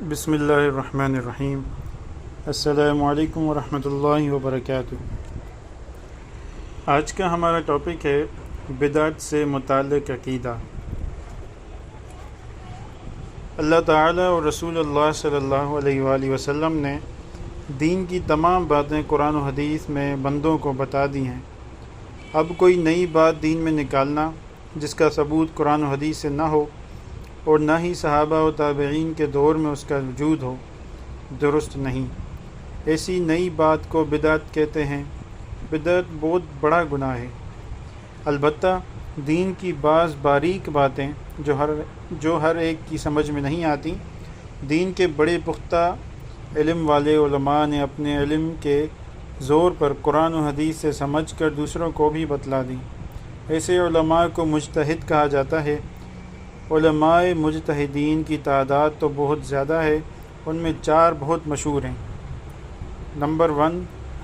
بسم اللہ الرحمن الرحیم۔ السلام علیکم ورحمۃ اللہ وبرکاتہ۔ آج کا ہمارا ٹاپک ہے بدعت سے متعلق عقیدہ۔ اللہ تعالیٰ اور رسول اللہ صلی اللہ علیہ وآلہ وسلم نے دین کی تمام باتیں قرآن و حدیث میں بندوں کو بتا دی ہیں۔ اب کوئی نئی بات دین میں نکالنا جس کا ثبوت قرآن و حدیث سے نہ ہو اور نہ ہی صحابہ و تابعین کے دور میں اس کا وجود ہو، درست نہیں۔ ایسی نئی بات کو بدعت کہتے ہیں۔ بدعت بہت بڑا گناہ ہے۔ البتہ دین کی بعض باریک باتیں جو ہر ایک کی سمجھ میں نہیں آتی، دین کے بڑے پختہ علم والے علماء نے اپنے علم کے زور پر قرآن و حدیث سے سمجھ کر دوسروں کو بھی بتلا دی۔ ایسے علماء کو مجتہد کہا جاتا ہے۔ علماء مجتہدین کی تعداد تو بہت زیادہ ہے، ان میں 4 بہت مشہور ہیں۔ نمبر 1،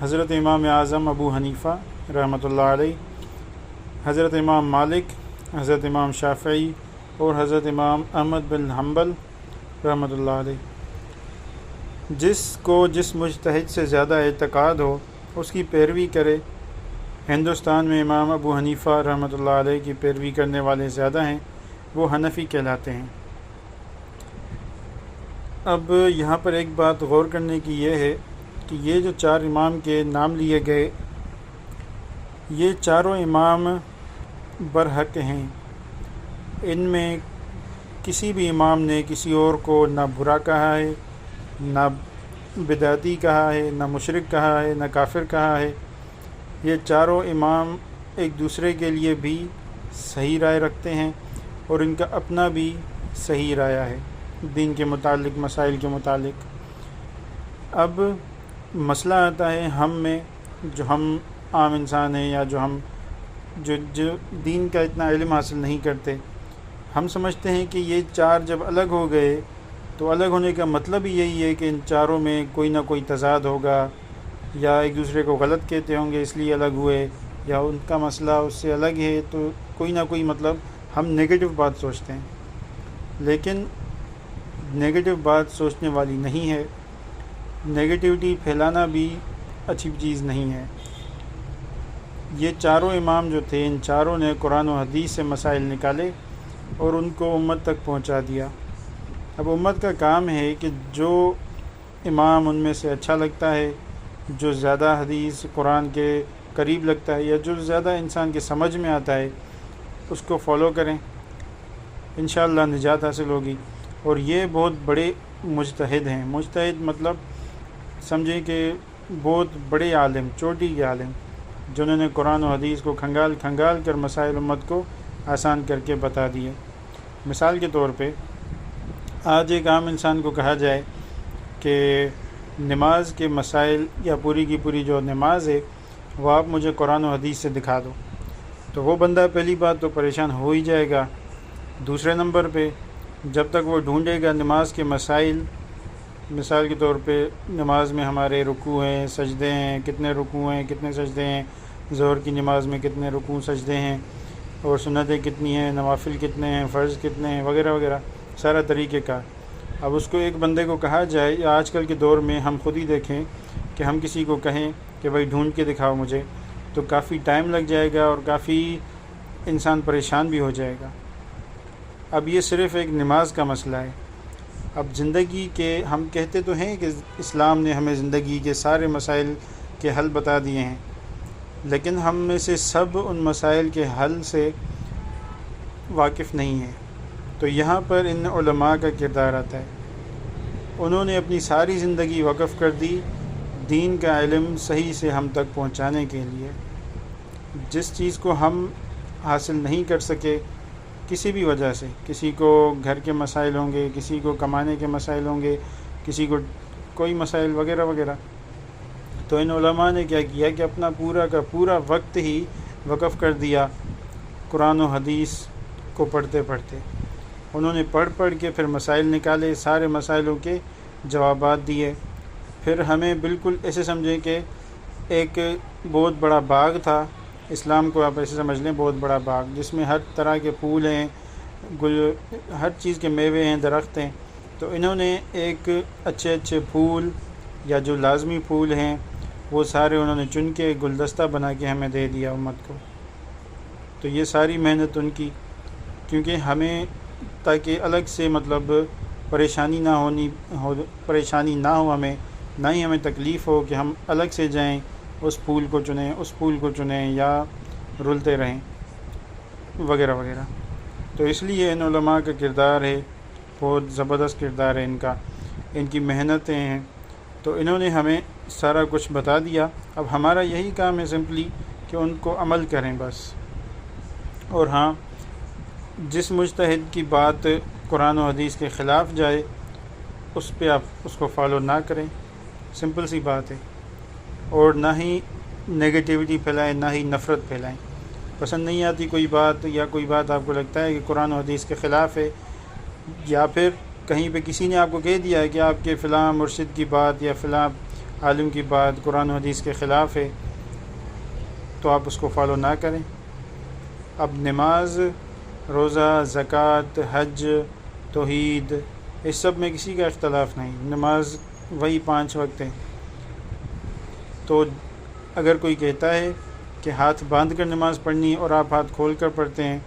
حضرت امام اعظم ابو حنیفہ رحمۃ اللہ علیہ، حضرت امام مالک، حضرت امام شافعی اور حضرت امام احمد بن حنبل رحمۃ اللہ علیہ۔ جس مجتہد سے زیادہ اعتقاد ہو اس کی پیروی کرے۔ ہندوستان میں امام ابو حنیفہ رحمۃ اللہ علیہ کی پیروی کرنے والے زیادہ ہیں، وہ حنفی کہلاتے ہیں۔ اب یہاں پر ایک بات غور کرنے کی یہ ہے کہ یہ جو 4 امام کے نام لیے گئے، یہ چاروں امام برحق ہیں۔ ان میں کسی بھی امام نے کسی اور کو نہ برا کہا ہے، نہ بدعتی کہا ہے، نہ مشرک کہا ہے، نہ کافر کہا ہے۔ یہ چاروں امام ایک دوسرے کے لیے بھی صحیح رائے رکھتے ہیں اور ان کا اپنا بھی صحیح رائے ہے دین کے متعلق، مسائل کے متعلق۔ اب مسئلہ آتا ہے ہم میں، جو ہم عام انسان ہیں یا جو دین کا اتنا علم حاصل نہیں کرتے۔ ہم سمجھتے ہیں کہ یہ 4 جب الگ ہو گئے تو الگ ہونے کا مطلب ہی یہی ہے کہ ان چاروں میں کوئی نہ کوئی تضاد ہوگا، یا ایک دوسرے کو غلط کہتے ہوں گے اس لیے الگ ہوئے، یا ان کا مسئلہ اس سے الگ ہے تو کوئی نہ کوئی مطلب ہم نیگیٹو بات سوچتے ہیں۔ لیکن نیگیٹو بات سوچنے والی نہیں ہے۔ نیگیٹیوٹی پھیلانا بھی اچھی چیز نہیں ہے۔ یہ چاروں امام جو تھے، ان چاروں نے قرآن و حدیث سے مسائل نکالے اور ان کو امت تک پہنچا دیا۔ اب امت کا کام ہے کہ جو امام ان میں سے اچھا لگتا ہے، جو زیادہ حدیث قرآن کے قریب لگتا ہے، یا جو زیادہ انسان کے سمجھ میں آتا ہے، اس کو فالو کریں، انشاءاللہ نجات حاصل ہوگی۔ اور یہ بہت بڑے مجتہد ہیں۔ مجتہد مطلب سمجھیں کہ بہت بڑے عالم، چوٹی کے عالم، جنہوں نے قرآن و حدیث کو کھنگال کر مسائل امت کو آسان کر کے بتا دیے۔ مثال کے طور پہ آج ایک عام انسان کو کہا جائے کہ نماز کے مسائل یا پوری کی پوری جو نماز ہے وہ آپ مجھے قرآن و حدیث سے دکھا دو، تو وہ بندہ پہلی بات تو پریشان ہو ہی جائے گا۔ دوسرے نمبر پہ جب تک وہ ڈھونڈے گا نماز کے مسائل، مثال کے طور پہ نماز میں ہمارے رکوع ہیں، سجدے ہیں، کتنے رکوع ہیں، کتنے سجدے ہیں، ظہر کی نماز میں کتنے رکوع سجدے ہیں، اور سنتیں کتنی ہیں، نوافل کتنے ہیں، فرض کتنے ہیں، وغیرہ وغیرہ، سارا طریقہ کار۔ اب اس کو ایک بندے کو کہا جائے، یا آج کل کے دور میں ہم خود ہی دیکھیں کہ ہم کسی کو کہیں کہ بھائی ڈھونڈ کے دکھاؤ مجھے، تو کافی ٹائم لگ جائے گا اور کافی انسان پریشان بھی ہو جائے گا۔ اب یہ صرف ایک نماز کا مسئلہ ہے۔ اب زندگی کے ہم کہتے تو ہیں کہ اسلام نے ہمیں زندگی کے سارے مسائل کے حل بتا دیے ہیں، لیکن ہم میں سے سب ان مسائل کے حل سے واقف نہیں ہیں۔ تو یہاں پر ان علماء کا کردار آتا ہے۔ انہوں نے اپنی ساری زندگی وقف کر دی دین کا علم صحیح سے ہم تک پہنچانے کے لیے۔ جس چیز کو ہم حاصل نہیں کر سکے کسی بھی وجہ سے، کسی کو گھر کے مسائل ہوں گے، کسی کو کمانے کے مسائل ہوں گے، کسی کو کوئی مسائل وغیرہ وغیرہ، تو ان علماء نے کیا کیا کہ اپنا پورا کا پورا وقت ہی وقف کر دیا قرآن و حدیث کو پڑھتے پڑھتے۔ انہوں نے پڑھ کے پھر مسائل نکالے، سارے مسائلوں کے جوابات دیے۔ پھر ہمیں بالکل ایسے سمجھیں کہ ایک بہت بڑا باغ تھا، اسلام کو آپ ایسے سمجھ لیں بہت بڑا باغ، جس میں ہر طرح کے پھول ہیں، ہر چیز کے میوے ہیں، درخت ہیں۔ تو انہوں نے ایک اچھے اچھے پھول یا جو لازمی پھول ہیں وہ سارے انہوں نے چن کے گلدستہ بنا کے ہمیں دے دیا امت کو. تو یہ ساری محنت ان کی، کیونکہ ہمیں تاکہ الگ سے مطلب پریشانی نہ ہو ہمیں، نہ ہی ہمیں تکلیف ہو کہ ہم الگ سے جائیں اس پھول کو چنیں یا رلتے رہیں وغیرہ وغیرہ. تو اس لیے ان علماء کا کردار ہے، بہت زبردست کردار ہے ان کا، ان کی محنتیں ہیں. تو انہوں نے ہمیں سارا کچھ بتا دیا. اب ہمارا یہی کام ہے سمپلی کہ ان کو عمل کریں بس. اور ہاں، جس مجتہد کی بات قرآن و حدیث کے خلاف جائے اس پہ آپ اس کو فالو نہ کریں، سمپل سی بات ہے. اور نہ ہی نگیٹیوٹی پھیلائیں، نہ ہی نفرت پھیلائیں. پسند نہیں آتی کوئی بات، یا کوئی بات آپ کو لگتا ہے کہ قرآن و حدیث کے خلاف ہے، یا پھر کہیں پہ کسی نے آپ کو کہہ دیا ہے کہ آپ کے فلاں مرشد کی بات یا فلاں عالم کی بات قرآن و حدیث کے خلاف ہے، تو آپ اس کو فالو نہ کریں. اب نماز، روزہ، زکوٰۃ، حج، توحید، اس سب میں کسی کا اختلاف نہیں. نماز وہی 5 وقت ہیں. تو اگر کوئی کہتا ہے کہ ہاتھ باندھ کر نماز پڑھنی اور آپ ہاتھ کھول کر پڑھتے ہیں،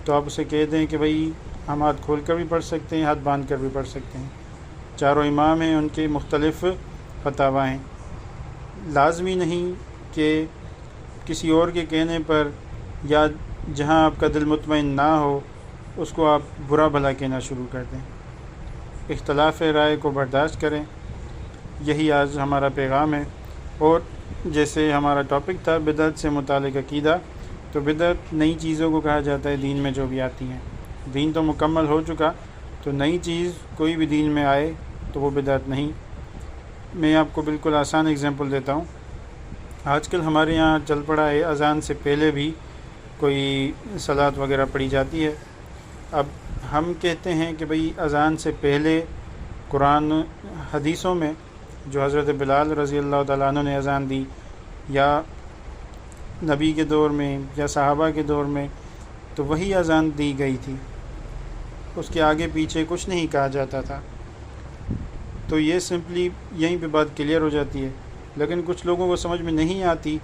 تو آپ اسے کہہ دیں کہ بھئی ہم ہاتھ کھول کر بھی پڑھ سکتے ہیں، ہاتھ باندھ کر بھی پڑھ سکتے ہیں. چاروں امام ہیں، ان کے مختلف فتاویٰ ہیں. لازمی نہیں کہ کسی اور کے کہنے پر یا جہاں آپ کا دل مطمئن نہ ہو اس کو آپ برا بھلا کہنا شروع کر دیں. اختلاف رائے کو برداشت کریں. یہی آج ہمارا پیغام ہے. اور جیسے ہمارا ٹاپک تھا بدعت سے متعلق عقیدہ، تو بدعت نئی چیزوں کو کہا جاتا ہے دین میں جو بھی آتی ہیں. دین تو مکمل ہو چکا، تو نئی چیز کوئی بھی دین میں آئے تو وہ بدعت نہیں. میں آپ کو بالکل آسان اگزامپل دیتا ہوں. آج کل ہمارے یہاں چل پڑا ہے اذان سے پہلے بھی کوئی صلاۃ وغیرہ پڑھی جاتی ہے. اب ہم کہتے ہیں کہ بھئی اذان سے پہلے قرآن حدیثوں میں جو حضرت بلال رضی اللہ تعالیٰ عنہ نے اذان دی، یا نبی کے دور میں یا صحابہ کے دور میں، تو وہی اذان دی گئی تھی، اس کے آگے پیچھے کچھ نہیں کہا جاتا تھا. تو یہ سمپلی یہیں پہ بات کلیئر ہو جاتی ہے. لیکن کچھ لوگوں کو سمجھ میں نہیں آتی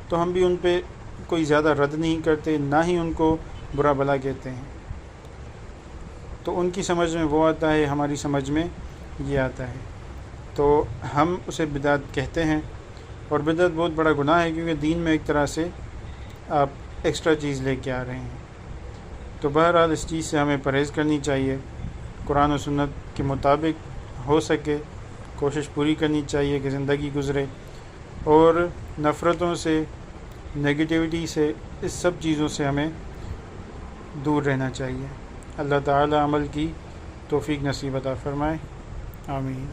تو ہم بھی ان پہ کوئی زیادہ رد نہیں کرتے، نہ ہی ان کو برا بھلا کہتے ہیں. تو ان کی سمجھ میں وہ آتا ہے، ہماری سمجھ میں یہ آتا ہے. تو ہم اسے بدعت کہتے ہیں. اور بدعت بہت بڑا گناہ ہے، کیونکہ دین میں ایک طرح سے آپ ایکسٹرا چیز لے کے آ رہے ہیں. تو بہرحال اس چیز سے ہمیں پرہیز کرنی چاہیے. قرآن و سنت کے مطابق ہو سکے کوشش پوری کرنی چاہیے کہ زندگی گزرے. اور نفرتوں سے، نگیٹیوٹی سے، اس سب چیزوں سے ہمیں دور رہنا چاہیے. اللہ تعالی عمل کی توفیق نصیب عطا فرمائے. آمین.